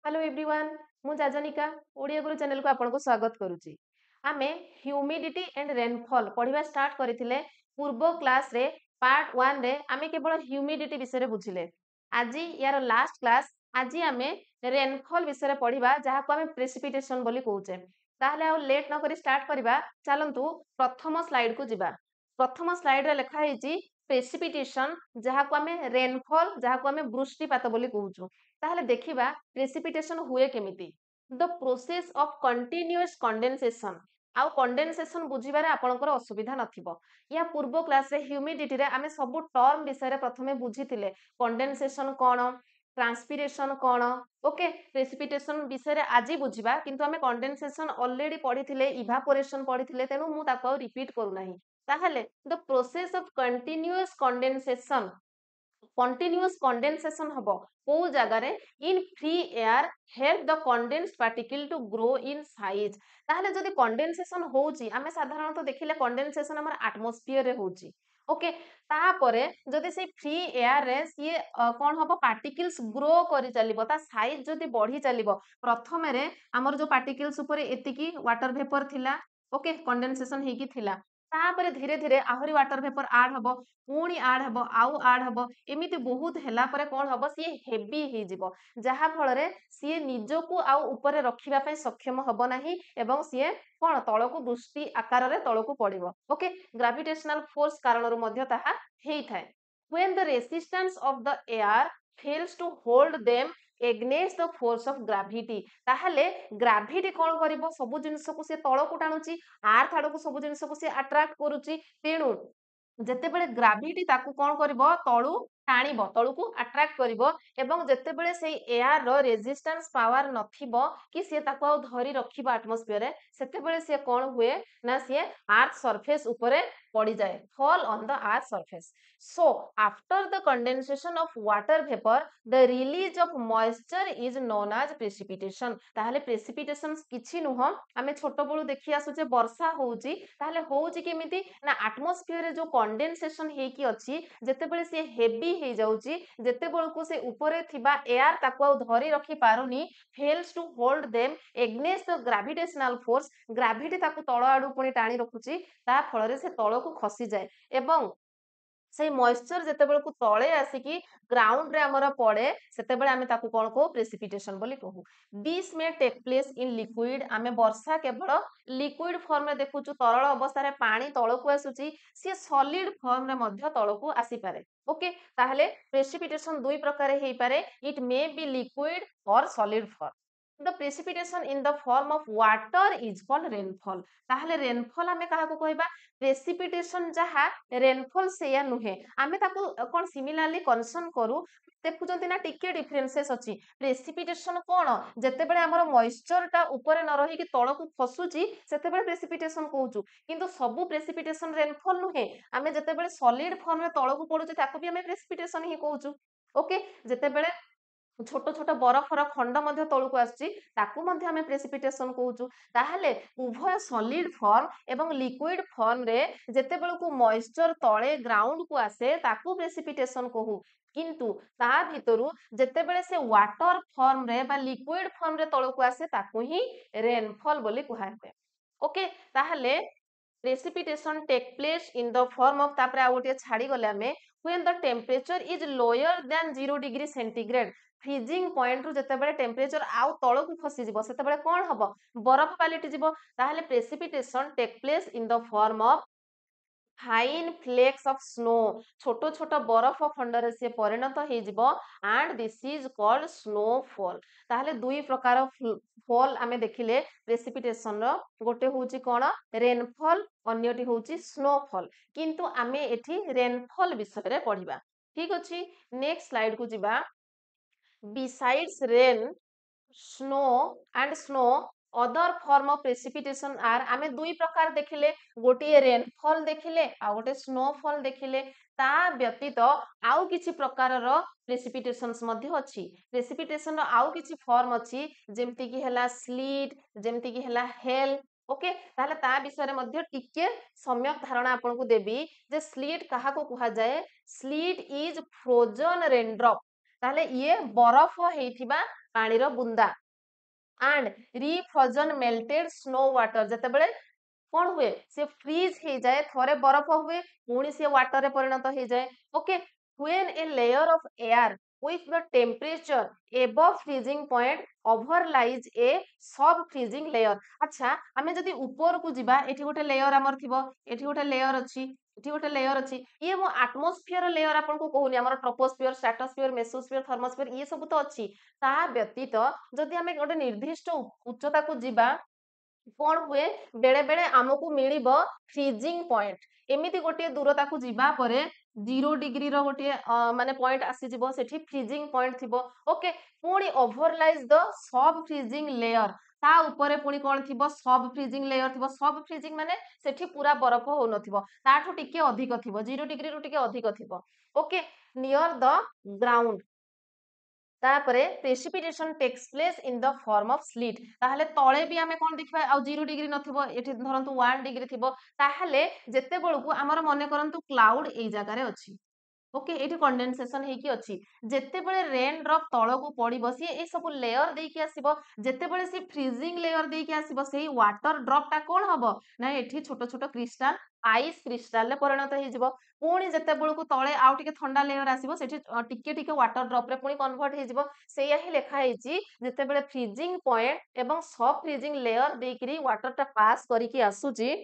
Hello everyone मु जाजनिका ओडिया गुरु channel को आपनको स्वागत करूची। आमे ह्यूमिडिटी एंड रेनफॉल पढ़िबा स्टार्ट करथिले पूर्व क्लास रे पार्ट 1 रे आमे केवल ह्यूमिडिटी विषय रे बुझिले। आजी यार लास्ट क्लास आजी आमे रेनफॉल विषय रे पढ़िबा जहा को आमे प्रेसिपिटेशन बोली कहूचे। ताहले आ लेट न करी स्टार्ट करबा चलंतु प्रथम स्लाइड को जिबा। प्रथम स्लाइड रे लिखा हेची प्रेसिपिटेशन जहा को आमे रेनफॉल जहा को आमे वृष्टिपात बोली कहूचु। ताहले देखिबा प्रेसिपिटेशन हुए केमिति the process of continuous condensation आउ कंडेंसेशन बुझिबारे आपनकर असुविधा नथिबो। या पूर्व क्लास रे ह्यूमिडिटी रे आमे सब टर्म विषय रे प्रथमे बुझितिले कंडेंसेशन कोन ट्रांसपिरेशन कोन ओके प्रेसिपिटेशन विषय रे आजि बुझिबा किंतु आमे कंडेंसेशन ऑलरेडी पढितिले इवापोरेशन पढितिले तेनु मु ताको रिपीट करू नाही। ताहले the process of continuous condensation continuous condensation हबो को जगह रे in free air help the condensed particle to grow in size. ताहले जदि कंडेंसेशन होउची आमे साधारणतः देखिले कंडेंसेशन हमर एटमॉस्फेयर रे होउची ओके तापरे जदि से फ्री एयर रे सी कोन हबो पार्टिकल्स ग्रो करि चलिबो ता साइज जदि बढ़ी चलिबो प्रथमे रे हमर जो पार्टिकल्स ऊपर एतिकी वाटर वेपर थिला ओके कंडेंसेशन हेकी थिला तापरे धीरे धीरे आहुरी वाटर वेपर ऐड हबो पुणी ऐड हबो आउ ऐड हबो एमिति बहुत हेला परे कोन हबो सी हेवी हे जिवो जहा फल रे सी निजोकु आउ ऊपर रखिबा पय सक्षम हबो नाही एवं सी कोन तळकु वृष्टि आकार रे तळकु पडिबो ओके ग्रेविटेशनल फोर्स कारणरु मध्ये ताहा हेई थाए when the resistance of the air fails to hold them against the force of gravity ताहले ग्रेविटी कोन करिवो सब जिंस को से तळकु टाणुची अर्थ आडकु सब जिंस को से अट्रैक्ट करूची तेणु जेतेबेले ग्रेविटी ताकू कोन करिवो तळु टाणिबो तळुकु अट्रैक्ट करिवो एवं जेतेबेले सेई एयर रो रेजिस्टेंस पावर नथिबो कि से ताकू आ धरी रखिबो एटमॉस्फेयर रे सेतेबेले से कोन हुए ना से अर्थ सरफेस ऊपरे पड़ी जाए fall on the earth surface so after the condensation of water vapor the release of moisture is known as precipitation ताहले precipitation किछि नुह आमे छोट बळु देखि आसु जे वर्षा होउची ताहले होउची केमिति ना एटमॉस्फेयर रे जो कंडेंसेशन हेकी अछि जेतेबेले से हेवी हे जाउची जेतेबेलकु से ऊपरे थिबा एयर ताकू आ धरी रखि पारुनी fails to hold them against the gravitational force gravity ताकू तळ आडू पुनी टाणी रखुची ता फल रे से तळकु खसी जाए एवं से मॉइस्चर जेतेबेलकु तळे आसिकी ग्राउंड रे हमर पड़े सेतेबेले आमे ताकू कोन को प्रेसिपिटेशन बोली कहू this may take place in liquid आमे वर्षा केवल लिक्विड फॉर्म रे देखुचु तरल अवस्था रे पानी तळकु आसुची से सॉलिड फॉर्म रे मध्ये तळकु आसी पारे ओके ताहले प्रेसिपिटेशन दुई प्रकार हेई पारे इट मे बी लिक्विड और solid form the precipitation in the form of water is called rainfall ताहले रेनफॉल आमे काहा को कहबा प्रेसिपिटेशन जहा रेनफॉल सेया नुहे आमे ताको कोन सिमिलरली कंसर्न करू देखुचंती ना टिके डिफरेंसेस अछि प्रेसिपिटेशन कोन जेतेबेले हमर मॉइस्चर ता ऊपर न रही कि तळकु खसुची सेतेबेले प्रेसिपिटेशन कहूचु किंतु सबु प्रेसिपिटेशन रेनफॉल नुहे आमे जेतेबेले सॉलिड फॉर्म रे तळकु पडुची ताको भी आमे प्रेसिपिटेशन ही कहूचु ओके जेतेबेले छोट छोट बरफर खंड मध्य तळकु आछि ताकू मध्य हमें प्रेसिपिटेशन कहूचु ताहले उभय सॉलिड फॉर्म एवं लिक्विड फॉर्म रे जेते बेलकु मॉइस्चर तळे ग्राउंड को आसे ताकू प्रेसिपिटेशन कहू किंतु ता भितरु जेते बेले से वाटर फॉर्म रे बा लिक्विड फॉर्म रे तळकु आसे ताकू ही रेनफॉल बोली कुहा हुए ओके ताहले precipitation take place in the form of तापरे आ गोटे छाड़ी गले हमें when the temperature is lower than 0 degree centigrade freezing point रु जेतेबेले टेम्परेचर आउ तळकु खसी जिवो सेतेबेले कोन हबो बरफ पालिटि जिवो ताहले precipitation take place in the form of fine flakes of snow छोटो छोटो बरफ खंडरे से परिणत हे जिवो and this is called snowfall ताहले दुई प्रकार फॉल आमे देखिले प्रेसिपिटेशन रो गोटे होउची कोन रेनफॉल अन्यटी होउची स्नोफॉल किंतु आमे एठी रेनफॉल विषय रे पढिबा ठीक अछि नेक्स्ट स्लाइड को जिबा besides rain snow other form of precipitation are आमे दुई प्रकार देखिले गोटे रेनफॉल देखिले आ गोटे स्नोफॉल देखिले ता व्यतीत आउ किछि प्रकार रो प्रेसिपिटेशंस मध्ये अछि प्रेसिपिटेशन रो आउ किछि फॉर्म अछि जेमति कि हला स्लीट जेमति कि हला हेल ओके ताहले ता विषय रे मध्ये टिके सम्यक धारणा आपन को देबी जे स्लीट काहा को कहा जाए स्लीट इज फ्रोजन रेनड्रॉप ताहले ये बरफ हेइथिबा पानी रो बुंदा एंड रिफ्रोजन मेल्टेड स्नो वाटर जेतेबेले कौन हुए से फ्रीज हो जाए थोड़े बरफ हुए पुणी से वाटर रे परिणत हो जाए okay when a layer of air with the temperature above freezing point overlies a sub freezing layer अच्छा आमे जदि ऊपर को जिबा एठी गोटे लेयर हमर थिबो एठी गोटे लेयर अछि एठी गोटे लेयर अछि ये मो एटमॉस्फेयर लेयर आपन को कहूनी हमर ट्रोपोस्फियर स्ट्रेटोस्फियर मेसोस्फियर थर्मोस्फियर ये सब तो अछि ता व्यतीत जदि आमे गोटे निर्दिष्ट उच्चता को जिबा कौन हुए बेले बेले आमको मिलिबो फ्रीजिंग पॉइंट एमिति गोटे दूरता को जिबा परे 0 डिग्री रो गोटे माने पॉइंट आसी जिवो सेठी फ्रीजिंग पॉइंट थिबो ओके पुणी overlies the sub freezing layer ता ऊपर पुणी कौन थिबो सब फ्रीजिंग लेयर थिबो सब फ्रीजिंग माने सेठी पूरा बरफ हो नथिबो ताठो टिके अधिक थिबो 0 डिग्री रो टिके अधिक थिबो ओके नियर द ग्राउंड तापरे precipitation takes place in the form of sleet ताहले तळे भी आमे कोन देखबा आ 0 डिग्री नथिबो एठी धरंतु 1 डिग्री थिबो ताहले जेते बेलकु हमर मने करंतु क्लाउड एई जागा रे अछि ओके एठी कंडेंसेशन हेकी अछि जेते बेले रेन ड्रॉप तळको पडिबो सी ए सब लेयर देकी आसीबो जेते बेले सी फ्रीजिंग लेयर देकी आसीबो सेही वाटर ड्रॉप टा कोन हबो ना एठी छोट छोट क्रिस्टल आइस क्रिस्टल ले परिणत हे जिवो पुणी जेते बेलकु तळे आउ टिके ठंडा लेयर आसीबो सेठी टिके टिके वाटर ड्रॉप रे पुणी कन्वर्ट हे जिवो सेया ही लेखा हेची जेते बेले फ्रीजिंग पॉइंट एवं सब फ्रीजिंग लेयर देकरी वाटर टा पास करिकी आसुची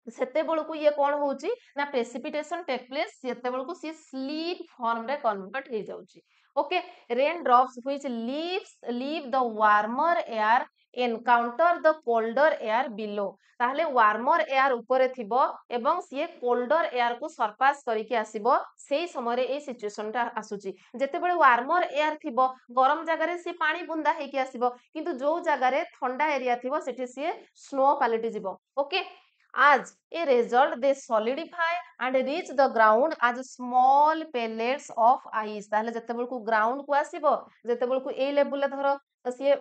सेते बेलकु ये कोन होउची ना प्रेसिपिटेशन टेक प्लेस सेते बेलकु सी स्लीट फॉर्म रे कन्वर्ट हे जाउची okay rain drops which leave the warmer air encounter the colder air below ताहले वार्मर एयर ऊपर थिबो एवं सी कोल्डर एयर को सरपास करिके आसीबो सेही समय रे ए सिचुएशन टा आसुची जेते बेले वार्मर एयर थिबो गरम जगह रे सी पानी बुंदा हेकी आसीबो किंतु जो जगह रे ठंडा एरिया थिबो सेठी सी स्नो क्वालिटी जिवो okay as a result they solidify and reach the ground as small pellets of ice ताहले जते बेलकु ग्राउंड को आसीबो जते बेलकु ए लेवल धरो सी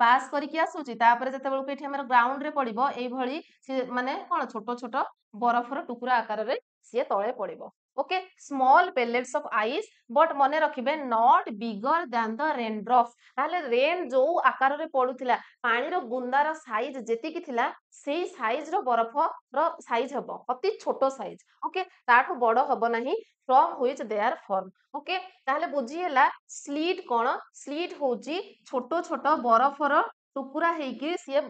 पास करके आसुची तापर जते बेलकु एठी हमर ग्राउंड रे पडिबो एई भली सी माने कोन छोट छोट बरफर टुकुरा आकार रे सी तळे पडिबो okay small pellets of ice but मने रखिबे not bigger than the rain drops ताले रेन जो आकार रे पडुथिला पानी रो बुंदार साइज जेति की थिला सेही साइज रो बरफ रो साइज हबो अति छोटो साइज ओके ताठो बडो हबो नाही from which they are form okay ताहले बुझी होला स्लीट कोन स्लीट होची छोटो छोटो बरफर टुकुरा हेकी सी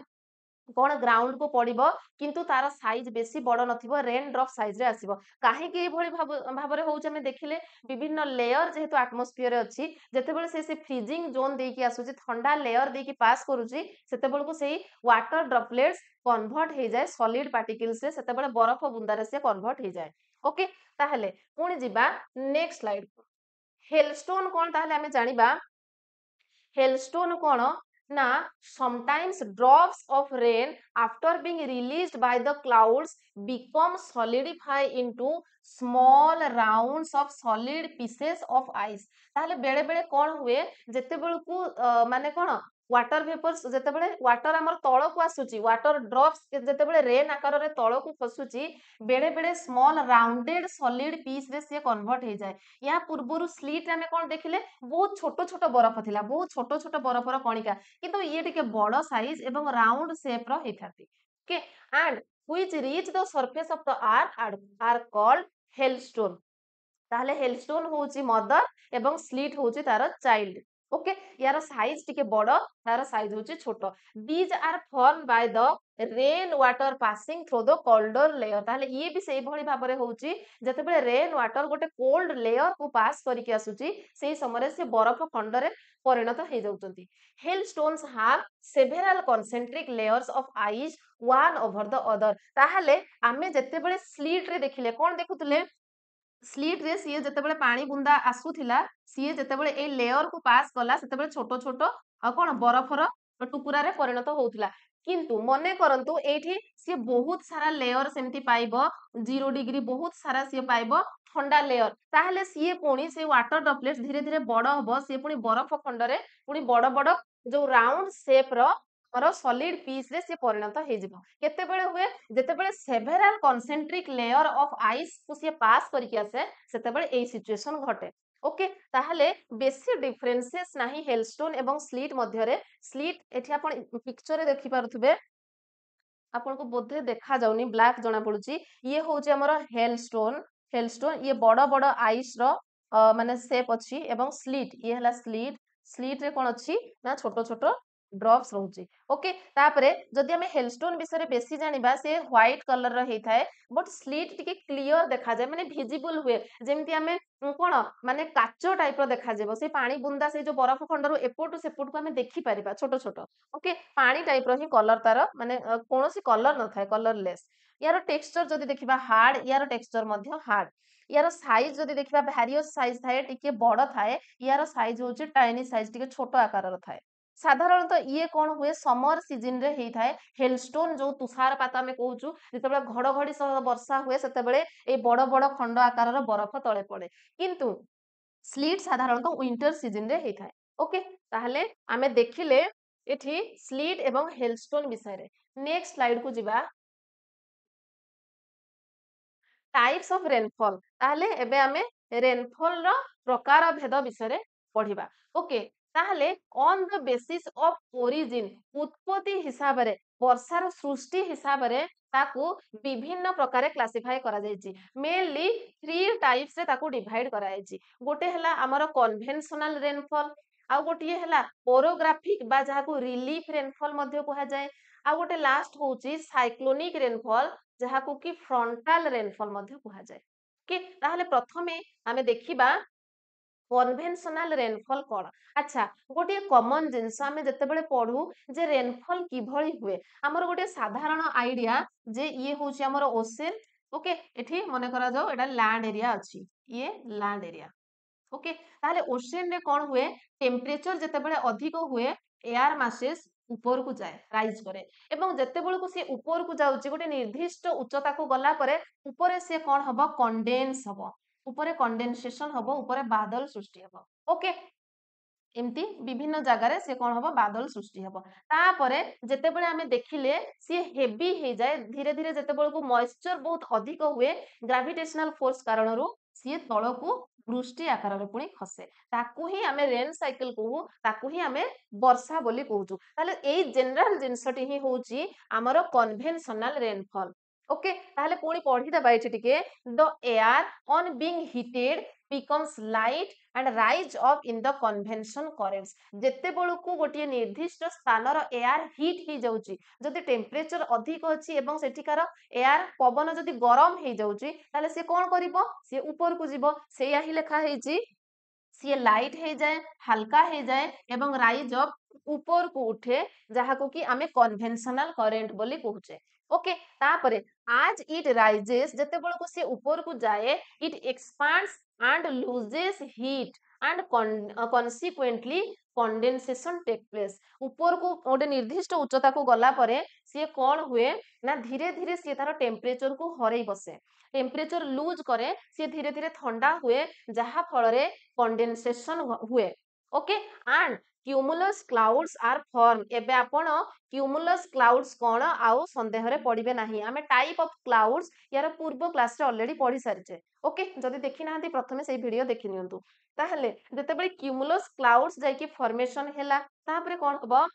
कौन ग्राउंड को पड़िबो किंतु तार साइज बेसी बड़ नथिबो रेन ड्रॉप साइज रे आसीबो काहे कि एभली भाबरे होउछ हम देखिले विभिन्न लेयर जेहेतु एटमॉस्फेयर रे अछि जेतेबेले से फ्रीजिंग जोन देकी आसुची ठंडा लेयर देकी पास करूची सेतेबेल को सेही वाटर ड्रॉपलेट्स कन्वर्ट हे जाय सॉलिड पार्टिकल्स से सेतेबेले बरफ बुंदा रे से कन्वर्ट हे जाय ओके ताहले पुणी जिबा नेक्स्ट स्लाइड हेलस्टोन कोन ताहले हमें जानिबा हेलस्टोन कोन ना sometimes drops of rain after being released by the clouds become solidify into small rounds of solid pieces of ice ताहले बेले बेले कोन हुए जेते बेलकु माने कोन वाटर वेपर्स जेते बेले वाटर हमर तळ को आसुची वाटर ड्रॉप्स जेते बेले रेन आकार रे तळ को खसुची बेले बेले स्मॉल राउंडेड सॉलिड पीस रे से कन्वर्ट हे जाय या पूर्वरु स्लीट हमें कोन देखिले बहुत छोट छोट बरफ थिला बहुत छोट छोट बरफर कणिका किंतु ये टिके बड़ साइज एवं राउंड शेप रो हेथाती okay and which reach the surface of the earth are called hailstone ताहले हेलस्टोन होउची मदर एवं स्लीट होउची तार चाइल्ड ओके यार साइज टिके बड़ तार साइज होउची छोट these are form by the rain water passing through the colder layer ताहले ये भी सेही भली भाबरे होउची जते बेले रेन वाटर गोटे कोल्ड लेयर को पास करिके आसुची सेही समय से बरफ खंड रे परिणत हे जाउचंती hailstones have several concentric layers of ice one over the other ताहले आमे जते बेले स्लीट रे देखिले कोन देखुतले स्लीट रे सी जते बेले पानी बुंदा आसुथिला सी जते बेले ए लेयर को पास कला सेते बेले छोटो छोटो आ कोन बरफर टुकुरा रे परिणत होउथिला किंतु मने करंतु एठी सी बहुत सारा लेयर सेमती पाइबो 0 डिग्री बहुत सारा सी पाइबो ठंडा लेयर ताहले सी पुणी से वाटर ड्रॉपलेट्स धीरे धीरे बड़ हबो सी पुणी बरफ खंड रे पुणी बड़ बड़ जो राउंड शेप रो और सॉलिड पीस रे से परिणत हे जिवो केते बेले हुए जेते बेले several concentric layer of ice को से पास करिके आसे सेते बेले ए सिचुएशन घटे ओके ताहले बेसी डिफरेंसेस नाही हेलस्टोन एवं स्लीट मध्यरे स्लीट एठी आपण पिक्चर रे देखि पारुथबे आपन को बोधे देखा जाउनी ब्लैक जना पडुची ये होउची हमर हेलस्टोन ये बड़ बड़ आइस रो माने शेप अछि एवं स्लीट ये हला स्लीट स्लीट रे कोन अछि ना छोटो छोटो ड्रॉप्स रहउची ओके तापरे जदि हमें हेलस्टोन विषय रे बेसी जानिबा से व्हाइट कलर रो हेइथाय बट स्लीट टिके क्लियर देखा जाय माने विजिबल हुए जेमति हमें कोन माने काचो टाइप रो देखा जेबो से पानी बुंदा से जो बरफ खंडरो एपोटु सेपोटु को हमें देखि परिबा छोटो छोटो ओके पानी टाइप रो ही कलर तार माने कोनोसी कलर न थाए कलरलेस यार टेक्सचर जदि देखिबा हार्ड यार टेक्सचर मध्य हार्ड यार साइज जदि देखिबा वेरियस साइज थाए टिके बड़ थाए यार साइज होची टाइनी साइज टिके छोटो आकार रो थाए साधारणतः ये कौन हुए समर सीजन रे हेई थाए हेलस्टोन जो तुषारपात आमे कहूचु जेतेबेले घड़घड़ी सह वर्षा हुए सेतेबेले ए बड़ बड़ खंड आकार रो बरफ तळे पड़े किंतु स्लीट साधारणतः विंटर सीजन रे हेई थाए ओके ताहले आमे देखिले एठी स्लीट एवं हेलस्टोन विषय रे नेक्स्ट स्लाइड को जिबा टाइप्स ऑफ रेनफॉल ताहले एबे आमे रेनफॉल रो प्रकार भेद विषय रे पढिबा ओके ताहले on the basis of origin उत्पत्ति हिसाब रे वर्षार सृष्टि हिसाब रे ताकू विभिन्न प्रकार क्लासिफाई करा जायछि मेनली थ्री टाइप्स रे ताकू डिवाइड करा जायछि गोटे हला हमर कन्वेंशनल रेनफॉल आ गोटे हला ओरोग्राफिक बा जाहाकू रिलीफ रेनफॉल मध्ये कहा जाय आ गोटे लास्ट होउछि साइक्लोनिक रेनफॉल ଯାହାକୁ କି ଫ୍ରଣ୍ଟାଲ ରେନଫଲ ମଧ୍ୟ କୁହାଯାଏ କି ତାହେଲେ ପ୍ରଥମେ ଆମେ ଦେଖିବା କନଭେନସନାଲ ରେନଫଲ କଣ ଆଚ୍ଛା ଗୋଟିଏ କମନ ଜିନିଷ ଆମେ ଯେତେବେଳେ ପଢୁ ଯେ ରେନଫଲ କିଭଳି ହୁଏ ଆମର ଗୋଟେ ସାଧାରଣ ଆଇଡିଆ ଯେ ଇଏ ହଉଛି ଆମର ଓସେନ ଓକେ ଏଠି ମନେ କରାଯାଉ ଏଟା ଲ୍ୟାଣ୍ଡ ଏରିଆ ଅଛି ଇଏ ଲ୍ୟାଣ୍ଡ ଏରିଆ ओके ताहले ओशन रे कौन हुए टेम्परेचर जेतेबेले अधिक हुए एयर मासेस ऊपर को जाए राइज करे एवं जेतेबेले को से ऊपर को जाउची गोटे निर्दिष्ट उच्चता को गला परे ऊपर से कौन हबो कंडेंस हबो ऊपर कंडेंसेशन हबो ऊपर बादल सृष्टि हबो ओके एमती विभिन्न जगार से कौन हम बादल सृष्टि हम तापरे जेतेबेले आमे देखिले सी हेवी हे जाए धीरे धीरे जेतेबेले को मॉइस्चर बहुत अधिक हुए ग्रेविटेशनल फोर्स कारणरू सी तळकू वृष्टि आकार रे पुणी खसे ताकू ही आमे रेन साइकिल कहू ताकू ही आमे वर्षा बोली कहूचु ताले एई जनरल जिंसटी ही होची हमर कन्वेंशनल रेनफॉल ओके ताले पुणी पढी दबा एठी टिके the air on being heated becomes light and rise up in the convention currents जेते बेलू को गोटे निर्दिष्ट स्थानर एयर हीट ही जाउची जदि टेम्परेचर अधिक अछि एवं सेठिकार एयर पवन जदि गरम हे जाउची ताले से कोन करिवो से ऊपर को जिवो सेया ही लेखा हेची सी लाइट हे जाए हल्का हे जाए एवं राइज अप ऊपर को उठे जहाँ को कि आमे कन्वेंशनल करेंट बोली कहूचे ओके तापरे आज इट राइजेस जते बेल को से ऊपर को जाए it expands and loses heat and consequently condensation take place ऊपर को गोटे निर्दिष्ट उच्चता को गला परे सी कौन हुए ना धीरे धीरे सी तार टेम्परेचर को हरई बसे टेम्परेचर लूज करे सी धीरे धीरे ठंडा हुए जहा फल रे कंडेंसेशन हुए okay and cumulus clouds are form एबे आपण क्यूमुलस क्लाउड्स कोन आउ संदेह रे पड़िबे नाही आमे टाइप ऑफ क्लाउड्स यार पूर्व क्लास रे ऑलरेडी पढ़ी सारिचे ओके जदि देखि नाहंती प्रथमे सेही वीडियो देखि नियंतु ताहले जेतेबेले क्यूमुलस क्लाउड्स जाई कि फॉर्मेशन हैला तापरे कोन हबो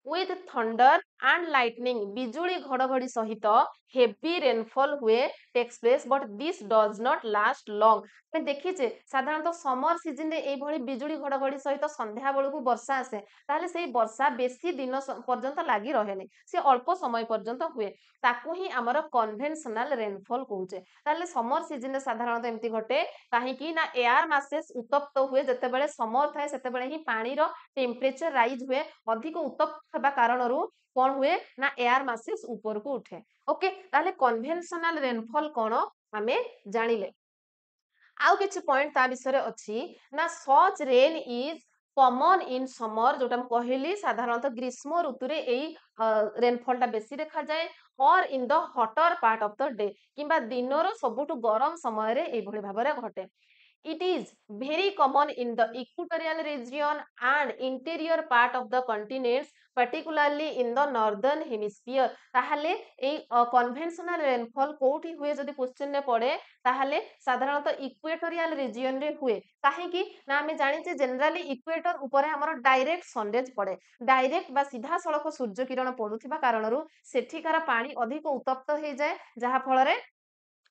with thunder and lightning बिजुली घड़घड़ी सहित heavy rainfall हुए takes place but this does not last long मैं देखिचे साधारणतः समर सीजन रे एई भली बिजुली घड़घड़ी सहित संध्या बेलू को वर्षा आसे ताले सेई वर्षा बेसी दिन पर्यंत लागि रहेनी से अल्प समय पर्यंत हुए ताकू ही हमर कन्वेंशनल रेनफॉल कहूचे ताले समर सीजन रे साधारणतः एमती घटे काहे कि ना एयर मासेस उत्तप्त हुए जेतेबेले समर थाए सेतेबेले ही पानी रो टेम्परेचर राइज हुए अधिक उत्तप्त हेबा कारणरू कौन हुए ना एयर मासेस ऊपर को उठे ओके ताले कन्वेंशनल रेनफॉल कोन आमे जानिले आउ किछि पॉइंट ता विषय अछि ना such rain is common in summer जोटा हम कहली साधारणतः ग्रीष्म ऋतु रे एई रेनफॉल ता बेसी देखा जाए और in the hotter part of the day किबा दिनर सबुटु गरम समय रे एई भली भाबरे घटे It is very common in the equatorial region and interior part of the continents, particularly in the northern hemisphere. ताहले ए कन्वेंशनल रेनफॉल कोठी हुए जदि क्वेश्चन रे पड़े ताहले साधारणतः इक्वेटोरियल रीजन रे हुए काहेकि ना आमे जानिचे जनरली इक्वेटर ऊपर हमर डायरेक्ट सनरेज पड़े डायरेक्ट बा सीधा सड़क सूर्य किरण पड़ुथिबा कारणरू सेठिकार पानी अधिक उत्तप्त हे जाए जहा फल रे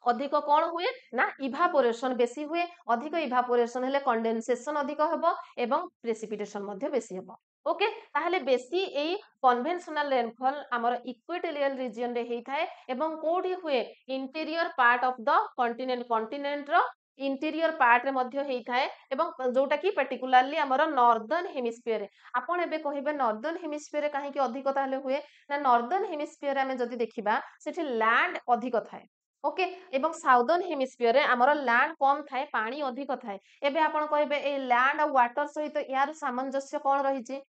अधिक कौन हुए ना इभापोरेशन बेसी हुए अधिक इभापोरेशन हेले कंडेनसेशन अधिक हेबो एवं प्रेसिपिटेशन मध्य बेसी हेबो ओके ताहले बेसी एई कन्वेंशनल रेनफॉल हमर इक्वेटोरियल रीजन रे हेई थाए एवं कोठी हुए interior part of the continent रो इंटीरियर पार्ट रे मध्य हेई थाए एवं जोटा की पर्टिकुलरली हमर नॉर्दर्न हेमिस्फीयर आपण एबे कहिबे नॉर्दर्न हेमिस्फीयर रे काहे की अधिक ताहले हुए ना नॉर्दर्न हेमिस्फीयर रे हमें जदि देखिबा सेठी लैंड अधिक थाए ओके एवं साउदर्न हेमिस्फीयर रे हमर लैंड कम थाए पानी अधिक थाए एबे आपण कहबे ए लैंड और वाटर सहित यार सामंजस्य कोन रहिछि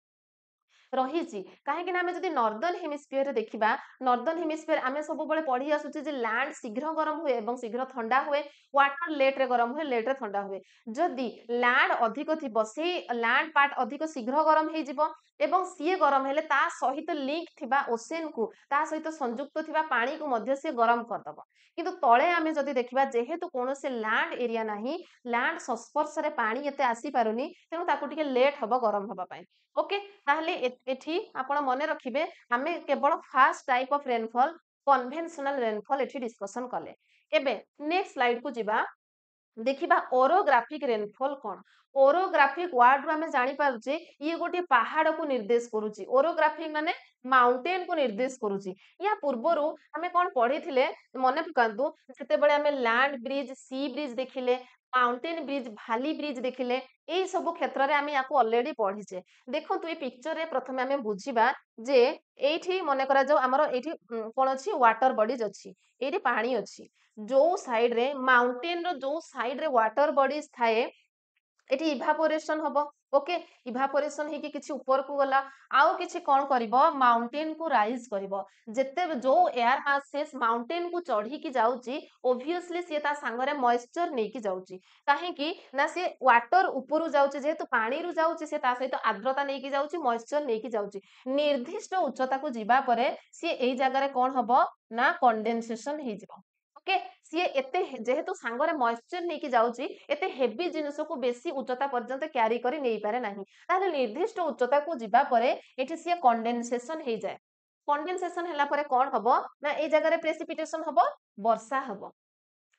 रहिछि काहेकि ना आमे जदि नॉर्दर्न हेमिस्फीयर रे देखिबा नॉर्दर्न हेमिस्फीयर आमे सब बळे पढी आसुछि जे लैंड शीघ्र गरम हुए एवं शीघ्र ठंडा हुए वाटर लेट रे गरम हुए लेट रे ठंडा हुए जदि लैंड अधिक थिबो से लैंड पार्ट अधिक शीघ्र गरम हे जिवो एवं सीए गरम हेले ता सहित लिंक थिबा ओशन को ता सहित संयुक्त थिबा पानी को मध्य से गरम कर दबो किंतु तळे आमे जदि देखिबा जेहेतु कोनोसे लैंड एरिया नाही लैंड संस्पर्श रे पानी एते आसी पारुनी तेनु ताकू टिके लेट हबो गरम हबा पई ओके ताहले एठी आपण मने रखिबे आमे केवल fast type of rainfall conventional rainfall एठी डिस्कशन कले एबे नेक्स्ट स्लाइड को जिबा देखिबा ओरोग्राफिक रेनफॉल कोन ओरोग्राफिक वर्ड रो हमें जानि पारुचे ये गोटे पहाड़ को निर्देश करूची ओरोग्राफिक माने माउंटेन को निर्देश करूची या पूर्वरु हमें कोन पढिथिले मने पकांतु जते बळे हमें लैंड ब्रिज सी ब्रिज देखिले माउंटेन ब्रिज भाली ब्रिज देखिले एई सब क्षेत्र रे हमें याको ऑलरेडी पढिचे देखंतु ए पिक्चर रे प्रथमे हमें बुझिबा जे एठी मने करा जो हमरो एठी कोन अछि वाटर बॉडीज अछि एठी पानी अछि जो साइड रे माउंटेन रो जो साइड रे वाटर बॉडीज थाए एटी इभापोरेशन हबो ओके इभापोरेशन हे कि किछि ऊपर को गला आउ किछि कोन करिवो माउंटेन को राइज करिवो जेते जो एयर मासेस माउंटेन को चढ़ी की जाउची ऑब्वियसली से ता संगरे मॉइस्चर नै की जाउची काहे कि ना से वाटर ऊपर जाउची जेतु पानी रु जाउची से ता सहित आर्द्रता नै की जाउची मॉइस्चर नै की जाउची निर्दिष्ट उच्चता को जिबा परे से एई जगह रे कोन हबो ना कंडेंसेशन हे जिवो ओके सी एते जेहेतु सांगरे मॉइस्चर नेकी जाउची एते हेवी जिनिस को बेसी उच्चता पर्यंत क्यारी करी नै पारे नाही ताले निर्दिष्ट उच्चता को जिबा परे एठी सी कंडेंसेशन हे जाय कंडेंसेशन हला परे कोन हबो ना ए जगह रे प्रेसिपिटेशन हबो वर्षा हबो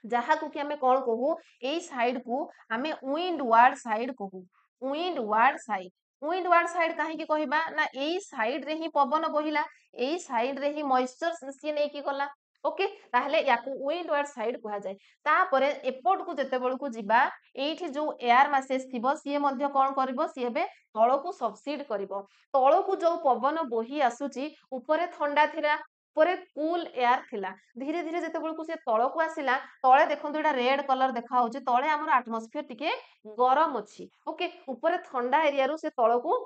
जहा को कि हमें कोन कहू ए साइड को हमें विंड वार्ड साइड कहू wind ward side wind ward side काहे की कहिबा ना ए साइड रे ही पवन बहिला ए साइड रे ही मॉइस्चर सी नै की गला ओके ताहले याकू विंड वार्ड साइड कहा जाए तापरे एपोर्ट को जते बळ को जिबा एठी जो एयर मासेस थिबो सीए मध्य कोन करबो सीए बे तळकू सबसिड करबो तळकू जो पवन बोही आसुची ऊपरे ठंडा थिला ऊपरे कूल एयर थिला धीरे धीरे जते बळ को से तळकू आसिला तळे देखंतु एटा रेड कलर देखा होची तळे हमर एटमॉस्फियर टिके गरम अछि ओके ऊपरे ठंडा एरिया रु से तळकू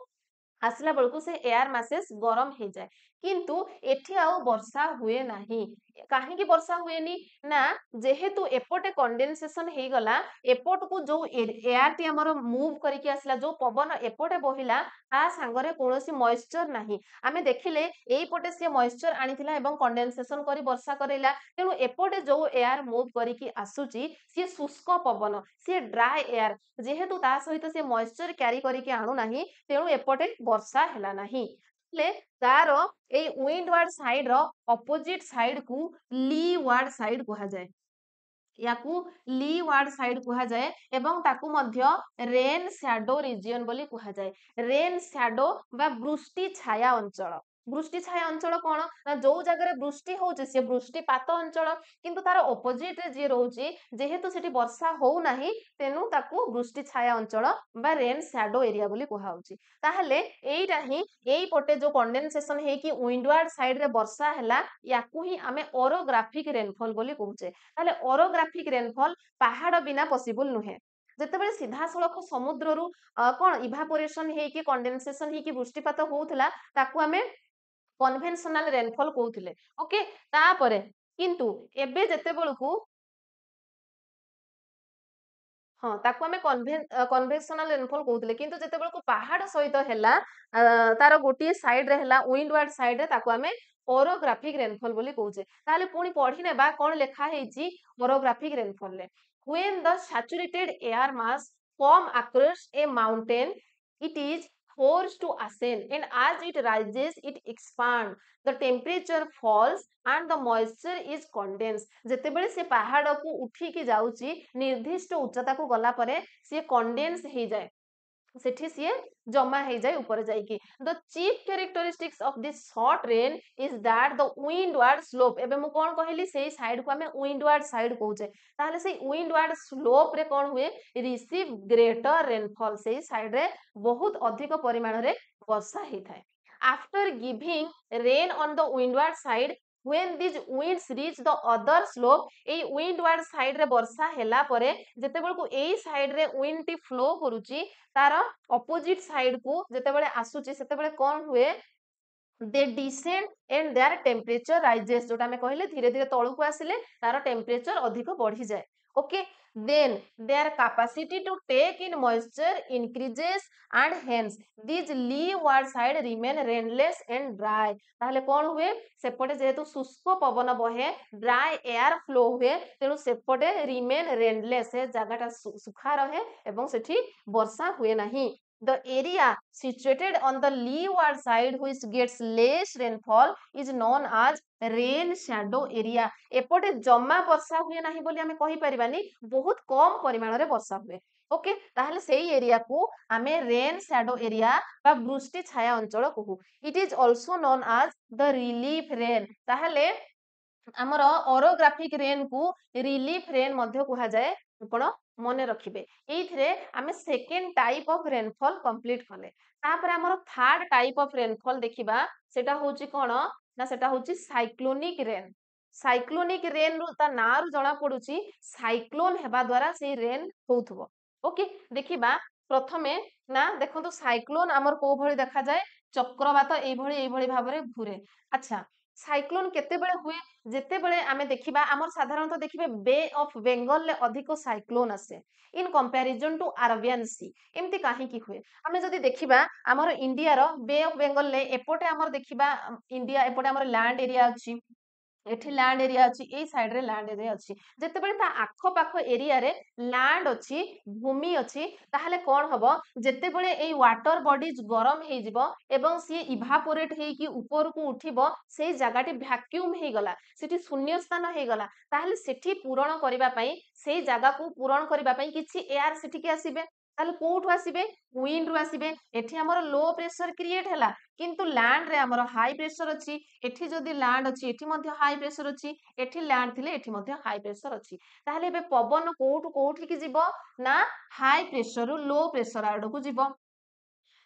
आसला बेलकू से एयर मासेस गरम हे जाए किंतु एठी आउ वर्षा हुए नाही काहे की वर्षा हुएनी ना जेहेतु एपोटे कंडेंसेशन हे गला एपोट को जो एयर टी हमर मूव करिके आसला जो पवन एपोटे बहिला ता सांगरे कोनोसी मॉइस्चर नाही आमे देखिले एई पोटे से मॉइस्चर आनिथिला एवं कंडेंसेशन करी वर्षा करेला तेनु एपोटे जो एयर मूव करिके आसुची से शुष्क पवन से ड्राई एयर जेहेतु ता सहित से मॉइस्चर क्यारी करिके आनु नाही तेनु एपोटे वर्षा हेला नाही ले तारो ए विंड वार्ड साइड रो अपोजिट साइड को ली वार्ड साइड कहा जाए याकू ली वार्ड साइड कहा जाए एवं ताकू मध्य रेन शैडो रीजन बोली कहा जाए रेन शैडो बा वृष्टि छाया अंचल वृष्टि छाया अंचल कोन ना जो जगह वृष्टि होउची से वृष्टिपात अंचल किंतु तार ऑपोजिट रे जे रहउची जेहेतु सेठी वर्षा होउ नाही तेनु ताकू वृष्टि छाया अंचल बा रेन शैडो एरिया बोली कहा होउची ताहले एइटा ही एई पोटे जो कंडेंसेशन हे कि विंडवार्ड साइड रे वर्षा हला याकू ही हमें ओरोग्राफिक रेनफॉल बोली कहउचे ताले ओरोग्राफिक रेनफॉल पहाड़ बिना पॉसिबल नुहे जेतेबेले सीधा सड़क समुद्र रु कोन इभापोरेशन हे कि कंडेंसेशन हे कि वृष्टिपात होउथला ताकू हमें कन्वेंशनल रेनफॉल कहउथिले ओके तापरे किंतु एबे जेते बेलकू हाँ ताको आमे कन्वेक्शनल रेनफॉल कहउतले किंतु जेतेबेल को पहाड़ सहित हैला तार गोटे साइड रे हैला विंडवार्ड साइड रे ताको आमे ओरोग्राफिक रेनफॉल बोली कहउचे ताले पुनी पढ़ी नेबा कोन लेखा हेची ओरोग्राफिक रेनफॉल रे when the saturated air mass form across a mountain it is forced to ascend and as it rises it expands the temperature falls and the moisture is condensed ଯେତେବେଳେ ସେ ପାହାଡକୁ ଉଠିକି ଯାଉଛି ନିର୍ଦ୍ଦିଷ୍ଟ ଉଚ୍ଚତାକୁ ଗଲା ପରେ ସିଏ କଣ୍ଡେନ୍ସ ହେଇଯାଏ ସେଠି ସିଏ ଜମା ହେଇଯାଏ ଉପରେ ଯାଇକି the chief characteristics of this short rain is that the windward slope ଏବେ ମୁଁ କଣ କହିଲି ସେଇ ସାଇଡ କୁ ଆମେ windward side କହୁଛେ ତାହେଲେ ସେଇ windward slope ରେ କଣ हुए receive greater rainfall ସେଇ ସାଇଡ ରେ ବହୁତ ଅଧିକ ପରିମାଣରେ ବର୍ଷା ହେଇଥାଏ after giving rain on the windward side when these winds reach the other slope এই windward side ରେ ବର୍ଷା ହେଲା ପରେ ଯେତେବେଳକୁ ଏଇ ସାଇଡ ରେ wind ଟି flow କରୁଛି तार अपोजिट साइड को जेतेबेले आसुची सेतेबेले कोन हुए they descend and their temperature rises जोटा में कहले धीरे धीरे तळु को आसिले तार टेम्परेचर अधिक बढ़ी जाए okay then their capacity to take in moisture increases and hence these leeward side remain rainless and dry ताहले कोन हुए सेपटे जेहेतु शुष्क पवन बहे ड्राई एयर फ्लो हुए तेणु सेपटे रिमेन रेनलेस है जगहटा सुखा रहे एवं सेठी वर्षा हुए नहीं the area situated on the leeward side which gets less rainfall is known as rain shadow area एपटे जमा वर्षा हुए नहीं बोली आमे कहि परिबानी बहुत कम परिमाण रे वर्षा हुए ओके ताहले सेही एरिया को आमे रेन शैडो एरिया बा वृष्टि छाया अंचल कहू it is also known as the relief rain ताहले आमर ओरोग्राफिक रेन को रिलीफ रेन मध्य कहा जाए आपण मने रखिबे एइथरे आमे second type of rainfall complete कले तापर आमर थर्ड टाइप ऑफ रेनफॉल देखिबा सेटा होची कोन ना सेटा होची साइक्लोनिक रेन रु ता ना रु जणा पडुची साइक्लोन हेबा द्वारा से रेन होउथबो ओके देखिबा प्रथमे ना देखंतु साइक्लोन आमर को भଳି देखा जाए चक्रवात एई भଳି भाबरे घुरे अच्छा साइक्लोन केतेबेले हुए जेतेबेले आमे देखिबा आमर साधारणतः देखिबे बे ऑफ बेंगल ले अधिक साइक्लोन आसे in comparison to Arabian sea एमती काहे की हुए आमे जदी देखिबा आमर इंडिया रो बे ऑफ बेंगल ले एपोटे आमर देखिबा इंडिया एपोटे आमर लैंड एरिया अछि एठी लैंड एरिया अछि एई साइड रे लैंड एरिया अछि जेतेबेले ता आखो पाखो एरिया रे लैंड अछि भूमि अछि ताहले कोन हबो जेतेबेले एई वाटर बॉडीज गरम हे जिवो एवं सी इवापोरेट हे की ऊपर को उठिबो सेई जगाटी वैक्यूम हे गला सेठी शून्य स्थान हे गला ताहले सेठी पूरण करिबा पई सेई जगह को पूरण करिबा पई किछि एयर सेठी के आसीबे ताहले कोठु आसीबे विंड रु आसीबे एठी हमर लो प्रेशर क्रिएट हला किंतु लैंड रे हमर हाई प्रेशर अछि एठी जदी लैंड अछि एठी मध्ये हाई प्रेशर अछि एठी लैंड थिले एठी मध्ये हाई प्रेशर अछि ताहले बे पवन कोठु कोठी की जिवो ना हाई प्रेशर रु लो प्रेशर आडो को जिवो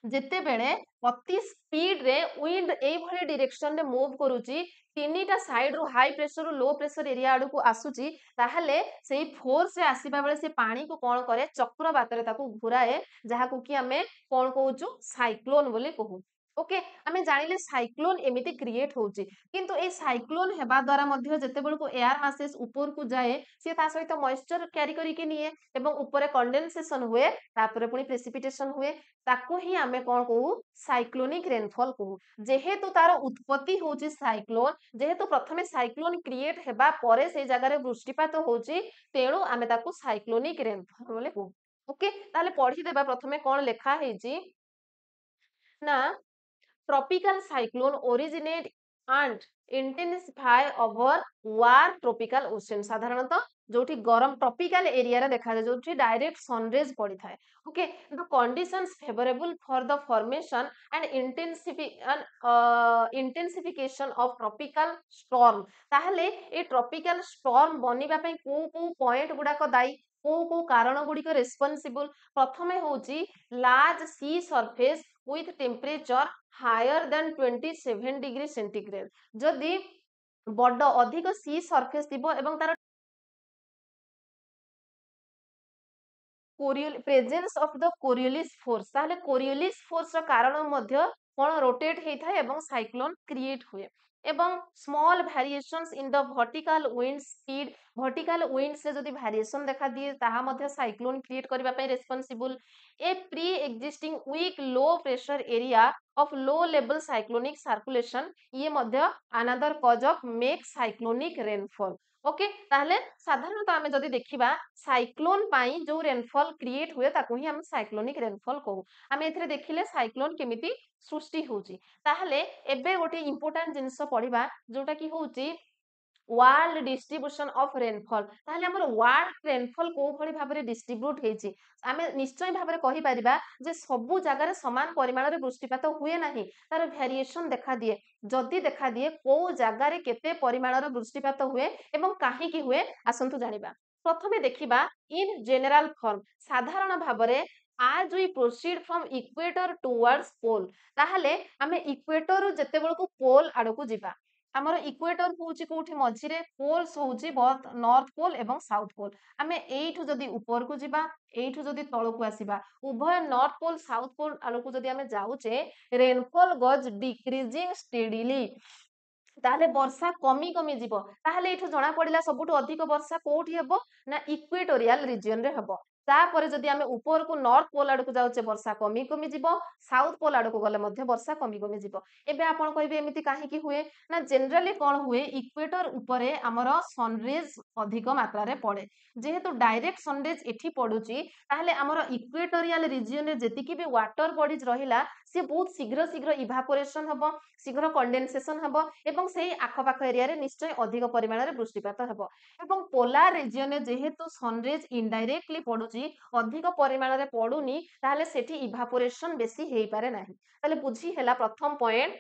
जेतेबेले अति स्पीड रे विंड एई भली डायरेक्शन रे मूव करूची तीनीटा साइड रु हाई प्रेशर रु लो प्रेशर एरिया आडू को आसुची ताहले सेई फोर्स से आसीबा बेले से पानी को कोन करे चक्रवात रे ताकू घुराए जहा को कि हमें कोन कहूचु साइक्लोन बोली कहू ओके आमे जानिले साइक्लोन एमिति क्रिएट होउची किंतु ए साइक्लोन हेबा द्वारा मध्ये जेतेबेल को एयर मासेस ऊपर को जाए से ता सहित मॉइस्चर कैरी करी के निए एवं ऊपर कंडेंसेशन हुए तापर पुनी प्रेसिपिटेशन हुए ताको ही आमे कोन कहू साइक्लोनिक रेनफॉल कहू जेहेतु तार उत्पत्ति होउची साइक्लोन जेहेतु प्रथमे साइक्लोन क्रिएट हेबा परे से जगह रे वृष्टिपात होउची तेणु आमे ताको साइक्लोनिक रेनफॉल बोले कहू ओके ताले पढी देबा प्रथमे कोन लेखा हेजी ना tropical cyclone originate and intensify over warm tropical ocean साधारणतः जोठी गरम ट्रॉपिकल एरिया रे देखा जाय जोठी डायरेक्ट सनरेज पड़ी थाए okay the conditions favourable for the formation and intensification of tropical storm ताहले ए ट्रॉपिकल स्टॉर्म बनिबा पई को पॉइंट गुडा को दाई को कारण गुडी को रेस्पोंसिबल प्रथमे होची large sea surface with temperature higher than 27 degree centigrade जदि बड़ अधिक सी सरफेस थिबो एवं तार presence of the Coriolis force ताहले कोरियोलिस फोर्स रो कारण मध्य कोन रोटेट हेइ थाए एवं साइक्लोन क्रिएट हुए एवं small variations in the vertical wind speed vertical winds रे जदि वेरिएशन देखा दिए ताहा मध्य साइक्लोन क्रिएट करबा पई responsible a pre existing weak low pressure area of low level cyclonic circulation ये मध्य another cause of make cyclonic rainfall okay ताहले साधारणतः आमे जदि देखिबा साइक्लोन पाई जो रेनफॉल क्रिएट हुए ताको ही हम साइक्लोनिक रेनफॉल कहू आमे एथिरे देखिले साइक्लोन केमिति सृष्टि होउची ताहले एबे गोटे इंपोर्टेंट जिनिस पढ़िबा जोटा कि होउची वर्ल्ड डिस्ट्रीब्यूशन ऑफ रेनफॉल ताहले हमर वर्ल्ड रेनफॉल को भली भाबरे डिस्ट्रीब्यूट हेची आमे निश्चय भाबरे कहि परिबा जे सबु जगह समान परिमाण रे वृष्टिपात हुए नाही तार वेरिएशन देखा दिए जदि देखा दिए को जगह रे केते परिमाण रे वृष्टिपात हुए एवं काहे की हुए आसंतु जानिबा प्रथमे देखिबा इन जनरल फॉर्म साधारण भाबरे आज we proceed from equator towards pole ताहले आमे इक्वेटर रु जेते बेलको पोल आडको जिबा ଆମର ଇକ୍ୱେଟର ହଉଛି କୋଉଠି ମଝିରେ ପୋଲ୍ସ ହଉଛି ବୋଥ ନର୍ଥ ପୋଲ ଏବଂ ସାଉଥ ପୋଲ ଆମେ ଏଇଠୁ ଯଦି ଉପରକୁ ଯିବା ଏଇଠୁ ଯଦି ତଳକୁ ଆସିବା ଉଭୟ ନର୍ଥ ପୋଲ ସାଉଥ ପୋଲ ଆଡ଼କୁ ଯଦି ଆମେ ଯାଉଛେ ରେନଫଲ ଗଜ ଡିକ୍ରିଜିଂ ସ୍ଟେଡିଲି ତାହେଲେ ବର୍ଷା କମି କମି ଯିବ ତାହେଲେ ଏଇଠୁ ଜଣା ପଡିଲା ସବୁଠୁ ଅଧିକ ବର୍ଷା କୋଉଠି ହେବ ନା ଇକ୍ୱେଟୋରିଆଲ ରିଜିଅନ ରେ ହେବ ତାପରେ ଯଦି ଆମେ ଉପରକୁ ନର୍ଥ ପୋଲ ଆଡକୁ ଯାଉଛେ ବର୍ଷା କମି କମି ଯିବ ସାଉଥ ପୋଲ ଆଡକୁ ଗଲେ ମଧ୍ୟ ବର୍ଷା କମି କମି ଯିବ ଏବେ ଆପଣ କହିବେ ଏମିତି କାହିଁକି ହୁଏ ନା ଜେନେରାଲି କଣ ହୁଏ ଇକ୍ୱେଟର ଉପରେ ଆମର ସନରେଜ ଅଧିକ ମାତ୍ରାରେ ପଡେ ଯେହେତୁ ଡାଇରେକ୍ଟ ସନରେଜ ଏଠି ପଡୁଛି ତାହେଲେ ଆମର ଇକ୍ୱେଟୋରିଆଲ ରିଜିଅନରେ ଯେତିକି ବି ୱାଟର ବଡିଜ ରହିଲା ସେ ବହୁତ ଶୀଘ୍ର ଶୀଘ୍ର ଇଭାପୋରେସନ ହବ ଶୀଘ୍ର କଣ୍ଡେନସେସନ ହବ ଏବଂ ସେଇ ଆଖପାଖ ଏରିଆରେ ନିଶ୍ଚୟ ଅଧିକ ପରିମାଣରେ ବୃଷ୍ଟିପାତ ହେବ ଏବଂ ପୋଲାର ରିଜିଅନରେ ଯେହେତୁ ସନରେଜ ଇନଡାଇରେକ୍ଟଲି ପଡୁଛି ଅଧିକ ପରିମାଣରେ ପଡୁନି ତାହେଲେ ସେଠି ଇଭାପୋରେସନ ବେଶୀ ହେଇପାରେ ନାହିଁ ତାହେଲେ ବୁଝି ହେଲା ପ୍ରଥମ ପଏंट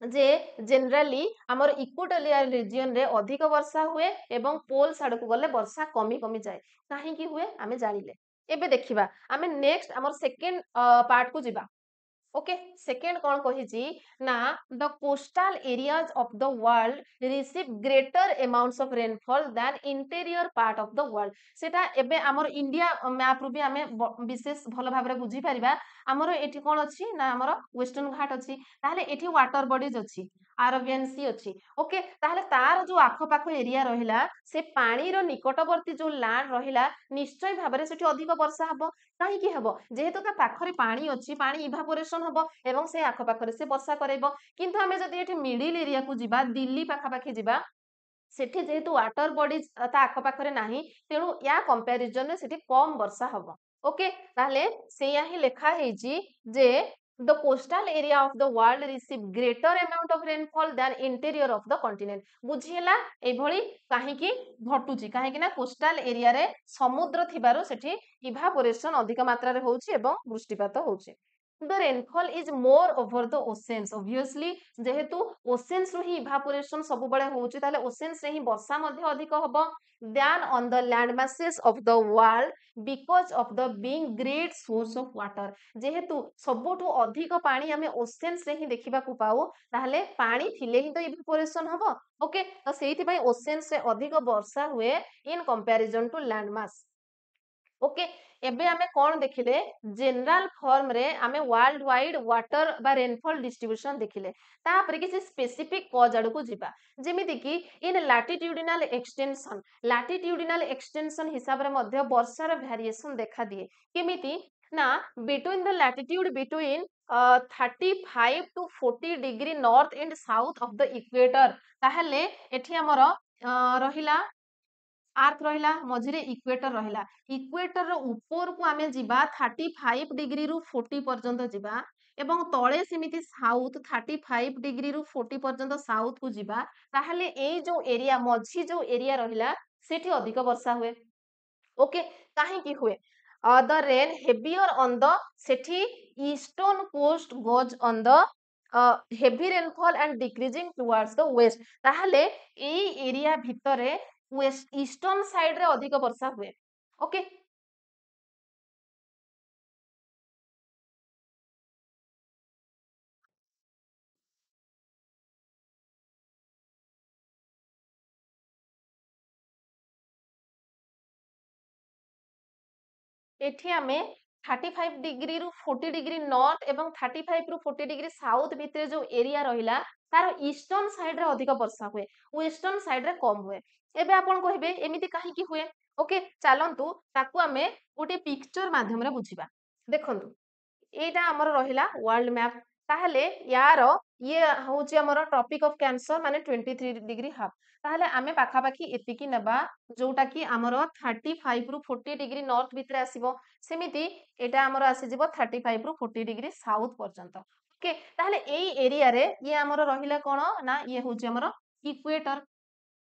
जे जनरली आमर इक्वेटोरियल रीजन रे अधिक वर्षा हुए एवं पोल्स आड़ को गले वर्षा कमी कमी जाए कहीं हुए आमे जानिले एबे देखिबा आमे नेक्स्ट आमर सेकंड पार्ट को जिबा ओके सेकेंड कौन कही ना the coastal areas of the world receive greater amounts of rainfall than interior part of the world सेटा एबे हमर इंडिया मैप रु भी आमे विशेष भल भाबरे बुझी परिबा हमर एठी कोन अछि ना हमर वेस्टर्न घाट अछि ताहले एठी वाटर बॉडीज अछि अरबियन सी अछि ओके ताहले तार जो आखपाख एरिया रहिला से पानी रो निकटवर्ती जो लैंड रहिला निश्चय भाबरे सेठी अधिक वर्षा हबो काहे की हबो जेहेतु ता पाखरे पानी अछि पानी इभापोरेशन हबो एवं से आखपाखरे से वर्षा करैबो किंतु हमें जदि एठी मिडिल एरिया को जिबा दिल्ली पाखापाखि जिबा सेठी जेहेतु वाटर बॉडीज ता आखपाखरे नाही तेणु या कंपैरिजन रे सेठी कम वर्षा हबो ओके ताहले सेया ही लेखा hazy J the coastal area of the world receive greater amount of rainfall than interior of the continent बुझिला एभली काहेकि घटुची काहेकि ना कोस्टल एरिया रे समुद्र थिबारो सेठी इभापोरेशन अधिक मात्रा रे होउची एवं वृष्टिपात होउची the rainfall is more over the oceans obviously जेहेतु ओशेन्स रु ही इभापोरेशन सब बळे होउची ताले ओशेन्स रे ही वर्षा मध्ये अधिक हबो than on the land masses of the world because of the being great source of water जेहेतु सबुठु अधिक पानी आमे ओशेन्स रे ही देखिबा को पाऊ ताहले पानी थिले ही तो इभापोरेशन हबो ओके तो सेहिति पई ओशेन्स रे अधिक वर्षा हुए in comparison to land mass okay एबे आमे कोन देखिले जनरल फॉर्म रे आमे वर्ल्ड वाइड वाटर बा रेनफॉल डिस्ट्रीब्यूशन देखिले तापरे किसी स्पेसिफिक कॉज आड़ को जिबा जेमिति कि इन लैटिट्यूडिनल एक्सटेंशन हिसाब रे मध्य वर्षार वेरिएशन देखा दिए केमिति ना between the latitude between 35 to 40 degree north and south of the equator ताहले एठी हमर रहिला आर्थ रहिला मझिरे इक्वेटर रहिला इक्वेटर रो ऊपर को आमे जिबा 35 डिग्री रु 40 पर्यंत जिबा एवं तळे सेमिति साउथ 35 डिग्री रु 40 पर्यंत साउथ को जिबा ताहले एई जो एरिया मझी जो एरिया रहिला सेठी अधिक वर्षा हुए ओके काहे की हुए the rain heavier on the सेठी eastern coast goes on the heavy rainfall and decreasing towards the west ताहले एई एरिया भितरे वेस्ट ईस्टर्न साइड रे अधिक वर्षा हुए ओके एठी आमे 35 डिग्री रु 40 डिग्री नॉर्थ एवं 35 रु 40 डिग्री साउथ भितर जो एरिया रहिला तार ईस्टर्न साइड रे अधिक वर्षा हुए, वेस्टर्न साइड रे कम हुए। एबे आपण कहिबे एमिति काहे की हुए? ओके चलंतु ताकू आमे गोटे पिक्चर माध्यम रे बुझिबा। देखंतु एटा हमर रहिला वर्ल्ड मैप ताहले यार ये होची हमर टॉपिक ऑफ कैंसर माने 23 डिग्री हाफ ताहले आमे पाखा पाखी एतिकी नबा जोटा की हमर 35 रु 40 डिग्री नॉर्थ भितर आसीबो सेमिति एटा हमर आसी जिवो 35 रु 40 डिग्री साउथ पर्यंत। ओके ताहले एई एरिया रे ये हमर रहिला कोन ना ये होची हमर इक्वेटर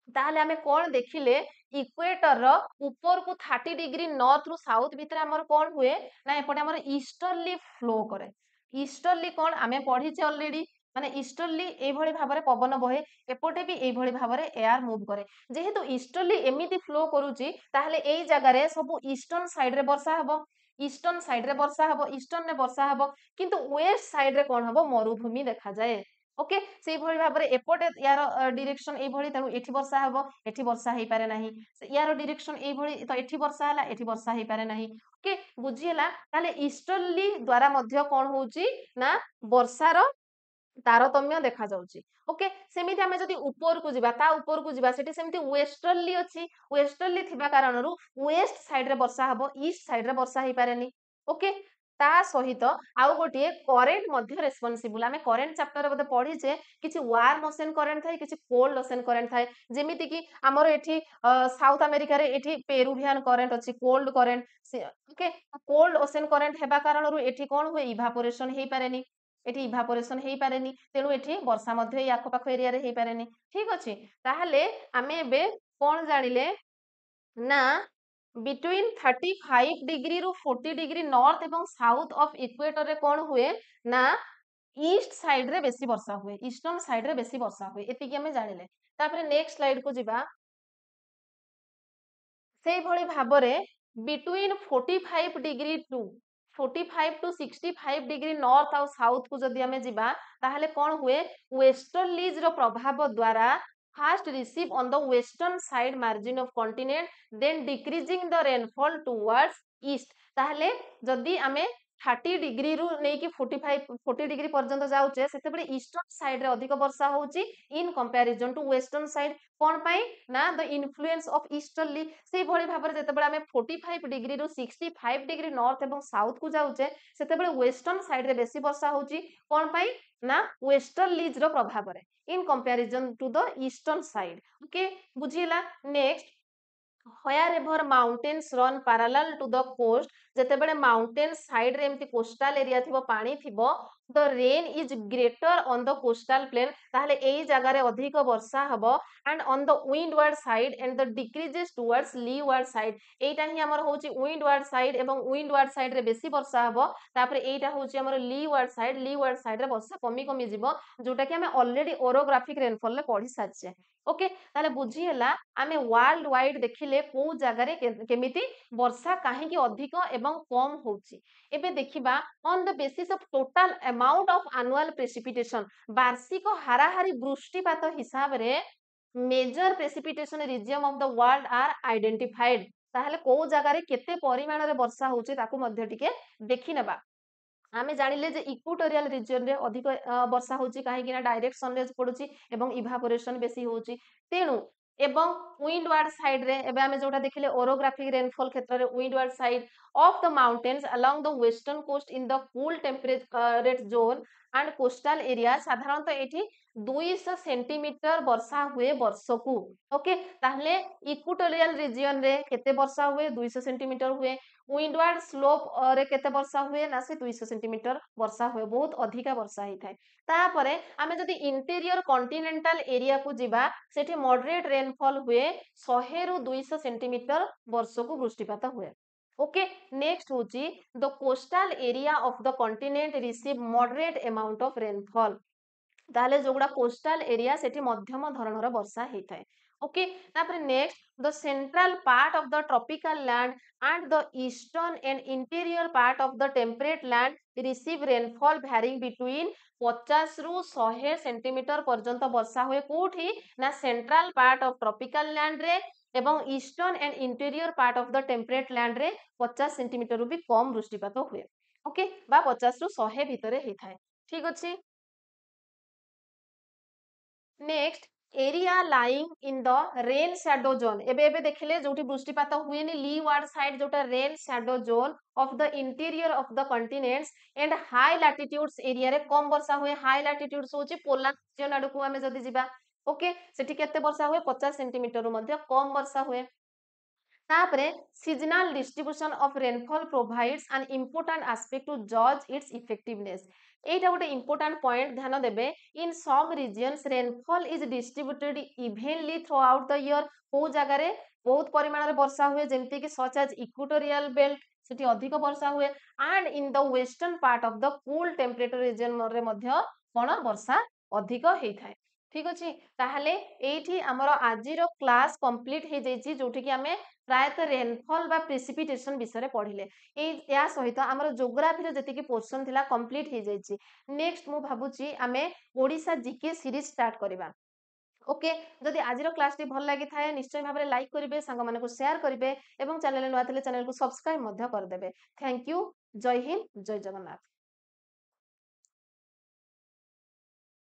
ताहले आमे कोन देखिले इक्वेटर रो ऊपर को 30 डिग्री नॉर्थ रु साउथ भितर हमर कोन हुए ना एपटे हमर ईस्टर्ली फ्लो करे ईस्टर्ली कोन आमे पढिचे ऑलरेडी माने ईस्टर्ली एई भଳି भाबरे पवन बहे एपटे भी एई भଳି भाबरे एयर मूव करे जेहेतु ईस्टर्ली एमिति फ्लो करूची ताहले एई जगह रे सब ईस्टर्न साइड रे वर्षा हबो ईस्टर्न साइड रे वर्षा हबो ईस्टर्न रे वर्षा हबो किंतु वेस्ट साइड रे कोन हबो मरुभूमि देखा जाए। ओके सेई भଳି भाबरे एपटे यार डायरेक्शन एई भଳି तेनु एठी वर्षा हबो एठी वर्षा हेई पारे नाही यार डायरेक्शन एई भଳି तो एठी वर्षा हला एठी वर्षा हेई पारे नाही। ओके बुझियला ताले ईस्टर्ली द्वारा मध्य कोन होउची ना वर्षार तारतम्य देखा जाउची। ओके सेमिति हमें जदि ऊपर को जिबा ता ऊपर को जिबा सेठी सेमिति वेस्टर्ली अछि वेस्टर्ली थिबा कारणरू वेस्ट साइड रे वर्षा हबो ईस्ट साइड रे वर्षा हेई पारेनी। ओके ता सहित आउ गोटे करेंट मध्य रेस्पोंसिबल आमे करेंट चैप्टर बोधे पढिचे किछि वार्म ओशन करेंट थाए किछि कोल्ड ओशन करेंट थाए जेमिति कि हमर एठी साउथ अमेरिका रे एठी पेरुवियन करेंट अछि cold current okay cold ocean current हेबा कारणरू एठी कोन हुए इवापोरेशन हेई पारेनी एठी इवापोरेशन हेई पारेनी तेनु एठी वर्षा मध्य ए आखो पाखो एरिया रे हेई पारेनी। ठीक अछि ताहले आमे एबे कोन जानिले ना बिटवीन 35 डिग्री रु 40 डिग्री नॉर्थ एवं साउथ ऑफ इक्वेटर रे कोन हुए ना ईस्ट साइड रे बेसी वर्षा हुए ईस्टर्न साइड रे बेसी वर्षा हुए एतिकी हमें जानिले। तापरे नेक्स्ट स्लाइड को जिबा सेई भଳି भाबरे between 45 degree to 45 to 65 degree north और साउथ को जदि हमें जिबा ताहले कोन हुए वेस्टर्लीज रो प्रभाव द्वारा first receive on the western side margin of continent then decreasing the rainfall towards east ताहले जदि आमे 30 डिग्री रु नै कि 40 डिग्री पर्यंत जाउचे सेते बडे ईस्टर्न साइड रे अधिक वर्षा होउची in comparison to western side कोन पई ना द इन्फ्लुएंस ऑफ ईस्टर्ली से भଳି भाबरे जते बडे आमे 45 डिग्री रु 65 डिग्री नॉर्थ एवं साउथ को जाउचे सेते बडे वेस्टर्न साइड रे बेसी वर्षा होउची कोन पई ना वेस्टर्लीज रो प्रभाव रे in comparison to the eastern side. Okay बुझिला next wherever mountains run parallel to the coast जते बडे माउंटेन साइड रे एमती कोस्टल एरिया थिबो पानी थिबो the rain is greater on the coastal plain ताहले एई जगह रे अधिक वर्षा हबो and on the windward side and the decreases towards leeward side एटा ही हमर होची windward side एवं windward side रे बेसी वर्षा हबो तापरे एटा होची हमर leeward side रे वर्षा कमी कमी जिवो जोटा कि हमें ऑलरेडी ओरोग्राफिक रेनफॉल ले पढी साचे। ओके ताले बुझी हला आमे वर्ल्ड वाइड देखिले को जगह रे केमिति वर्षा काहे कि अधिक एवं कम होची एबे देखिबा on the basis of total amount of annual precipitation वार्षिक हाराहारी वृष्टिपात हिसाब रे major precipitation region of the world are identified ताहले को जगह रे केते परिमाण रे वर्षा होची ताकू मध्य टिके देखि नेबा आमे जानिले जे इक्वेटोरियल रीजन रे अधिक वर्षा होची काहे कि ना डायरेक्ट सनरेज पडुची एवं इवापोरेशन बेसी होची तेनु एवं विंडवार्ड साइड रे एबे आमे जोटा देखिले ओरोग्राफिक रेनफॉल क्षेत्र रे windward side of the mountains along the western coast in the cool temperate zone and coastal area साधारणतः एठी 200 सेंटीमीटर वर्षा हुए वर्षकू। ओके ताहले इक्वेटोरियल रीजन रे केते वर्षा हुए 200 सेंटीमीटर हुए विंडवार्ड स्लोप रे केते वर्षा हुए ना से 200 सेंटीमीटर वर्षा हुए बहुत अधिका वर्षा ही थाए तापरे आमे जदि इंटीरियर कॉन्टिनेंटल एरिया को जिबा सेठी मॉडरेट रेनफॉल हुए 100 रु 200 सेंटीमीटर वर्षकू वृष्टिपात हुए। ओके नेक्स्ट होची the coastal area of the continent receive moderate amount of rainfall ताले जोगुडा कोस्टल एरिया सेठी मध्यम धरणर वर्षा हेई थाए। ओके तापर next the central part of the tropical land and the eastern and interior part of the temperate land receive rainfall varying between 50 रु 100 centimetre पर्यंत वर्षा हुए कोठी ना central part of tropical land रे एवं eastern and interior part of the temperate land रे 50 centimetre रु भी कम वृष्टिपात हुए ओके बा 50 रु 100 भितर होता है ठीक अच्छे next area lying in the rain shadow zone एबे एबे देखिले जोटी वृष्टिपात हुएनी लीवार्ड साइड जोटा rain shadow zone of the interior of the continents and high latitudes area रे कम वर्षा हुए हाई लैटिट्यूड्स होची पोलार रीजन आडू को हमें जदी जिबा ओके सेठी केते वर्षा हुए 50 सेंटीमीटर रु मध्ये कम वर्षा हुए तापरे seasonal distribution of rainfall provides an important aspect to जज इट्स इफेक्टिवनेस एटा गोटे इंपोर्टेंट पॉइंट ध्यान देबे in some regions rainfall is distributed evenly throughout the year को जगह रे बहुत परिमाण रे वर्षा हुए जेमति कि सच एज इक्वेटोरियल बेल्ट सेठी अधिक वर्षा हुए and in the western part of the cool temperature region रे मध्य कोन वर्षा अधिक हेइथाय ठीक अछि ताहले एठी हमर आजिरो क्लास कंप्लीट हे जैछि जोठी कि हमें प्रायतः रेनफॉल बा प्रेसिपिटेशन विषय पढ़िले या सहित आमर जोग्राफी जति पोर्शन थिला कंप्लीट हे जाइछि नेक्स्ट मु भाबुछि आमे ओडिसा जीके सीरीज स्टार्ट करबा ओके जदि आजिरो क्लास टी भल लागि थाए निश्चय भाबरे लाइक करिवे संग मानको शेयर करिवे एवं चैनल नुआ थिले चैनल को सब्सक्राइब मध्य कर देबे थैंक यू जय हिंद जय जगन्नाथ।